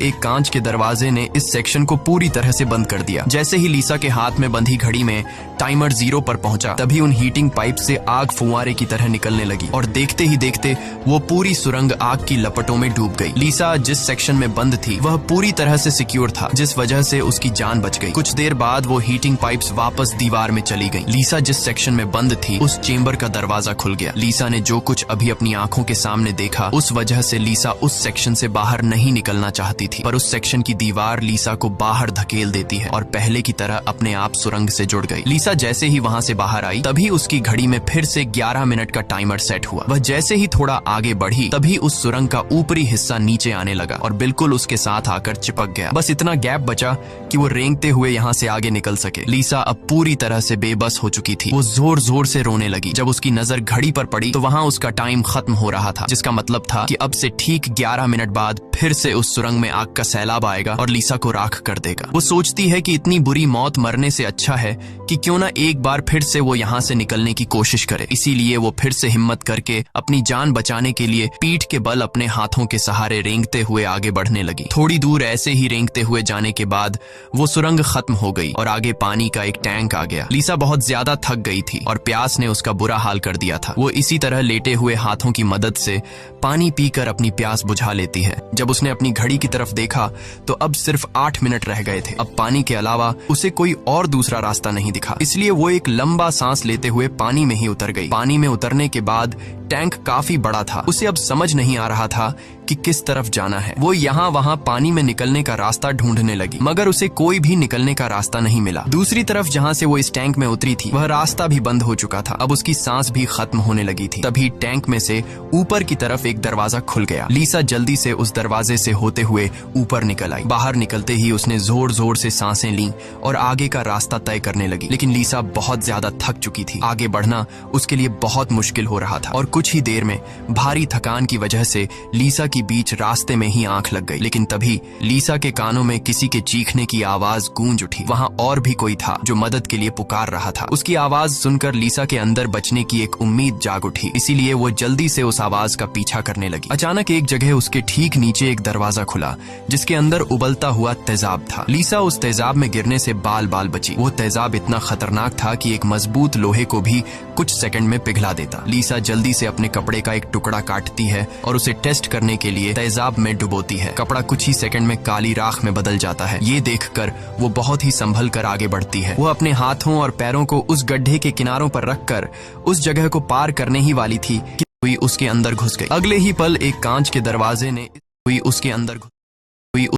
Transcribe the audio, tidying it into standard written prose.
एक कांच के दरवाजे ने इस सेक्शन को पूरी तरह से बंद कर दिया। जैसे ही लीसा के हाथ में बंधी घड़ी में टाइमर 0 पर पहुंचा, तभी उन हीटिंग पाइप से आग फुंवारे की तरह निकलने लगी और देखते ही देखते वो पूरी सुरंग आग की लपटों में डूब गई। लीसा जिस सेक्शन में बंद थी वह पूरी तरह से सिक्योर था, जिस वजह से उसकी जान बच गई। कुछ देर बाद वो हीटिंग पाइप्स वापस दीवार में चली गई। लीसा जिस सेक्शन में बंद थी उस चेम्बर का दरवाजा खुल गया। लीसा ने जो कुछ अभी अपनी आंखों के सामने देखा, उस वजह से लीसा उस सेक्शन से बाहर नहीं निकलना चाहती थी, पर उस सेक्शन की दीवार लीसा को बाहर धकेल देती है और पहले की तरह अपने आप सुरंग से जुड़ गई। लीसा जैसे ही वहां से बाहर आई, तभी उसकी घड़ी में फिर से 11 मिनट का टाइमर सेट हुआ। वह जैसे ही थोड़ा आगे बढ़ी, तभी उस सुरंग का ऊपरी हिस्सा नीचे आने लगा और बिल्कुल उसके साथ आकर चिपक गया। बस इतना गैप बचा कि वो रेंगते हुए यहाँ से आगे निकल सके। लीसा अब पूरी तरह से बेबस हो चुकी थी। वो जोर जोर से रोने लगी। जब उसकी नजर घड़ी पर पड़ी तो वहाँ उसका टाइम खत्म हो रहा था, जिसका मतलब था कि अब से ठीक 11 मिनट बाद फिर से उस सुरंग में आग का सैलाब आएगा और लीसा को राख कर देगा। वो सोचती है कि इतनी बुरी मौत मरने से अच्छा है कि क्यों ना एक बार फिर से वो यहाँ से निकलने की कोशिश करे। इसीलिए वो फिर से हिम्मत करके अपनी जान बचाने के लिए पीठ के बल अपने हाथों के सहारे रेंगते हुए आगे बढ़ने लगी। थोड़ी दूर ऐसे ही रेंगते हुए जाने के बाद वो सुरंग खत्म हो गई और आगे पानी का एक टैंक आ गया। लीसा बहुत ज्यादा थक गई थी और प्यास ने उसका बुरा हाल कर दिया था। वो इसी तरह लेटे हुए हाथों की मदद से पानी पीकर अपनी प्यास बुझा लेती है। जब उसने अपनी घड़ी की तरफ देखा तो अब सिर्फ 8 मिनट रह गए थे। अब पानी के अलावा उसे कोई और दूसरा रास्ता नहीं दिखा, इसलिए वो एक लंबा सांस लेते हुए पानी में ही उतर गई। पानी में उतरने के बाद टैंक काफी बड़ा था। उसे अब समझ नहीं आ रहा था कि किस तरफ जाना है। वो यहाँ वहाँ पानी में निकलने का रास्ता ढूंढने लगी, मगर उसे कोई भी निकलने का रास्ता नहीं मिला। दूसरी तरफ जहाँ से वो इस टैंक में उतरी थी वह रास्ता भी बंद हो चुका था। अब उसकी सांस भी खत्म होने लगी थी। तभी टैंक में से ऊपर की तरफ एक दरवाजा खुल गया। लीसा जल्दी से उस दरवाजे से होते हुए ऊपर निकल आई। बाहर निकलते ही उसने जोर जोर से सांसें ली और आगे का रास्ता तय करने लगी। लेकिन लीसा बहुत ज्यादा थक चुकी थी। आगे बढ़ना उसके लिए बहुत मुश्किल हो रहा था और कुछ ही देर में भारी थकान की वजह से लीसा की बीच रास्ते में ही आंख लग गई। लेकिन तभी लीसा के कानों में किसी के चीखने की आवाज गूंज उठी। वहां और भी कोई था जो मदद के लिए पुकार रहा था। उसकी आवाज सुनकर लीसा के अंदर बचने की एक उम्मीद जाग उठी, इसीलिए वो जल्दी से उस आवाज का पीछा करने लगी। अचानक एक जगह उसके ठीक नीचे एक दरवाजा खुला, जिसके अंदर उबलता हुआ तेजाब था। लीसा उस तेजाब में गिरने से बाल बाल बची। वो तेजाब इतना खतरनाक था कि एक मजबूत लोहे को भी कुछ सेकंड में पिघला देता। लीसा जल्दी से अपने कपड़े का एक टुकड़ा काटती है और उसे टेस्ट करने के लिए तेजाब में डुबोती है। कपड़ा कुछ ही सेकंड में काली राख में बदल जाता है। ये देखकर वो बहुत ही संभल कर आगे बढ़ती है। वो अपने हाथों और पैरों को उस गड्ढे के किनारों पर रखकर उस जगह को पार करने ही वाली थी कि कोई उसके अंदर घुस गई। अगले ही पल एक कांच के दरवाजे ने उसके अंदर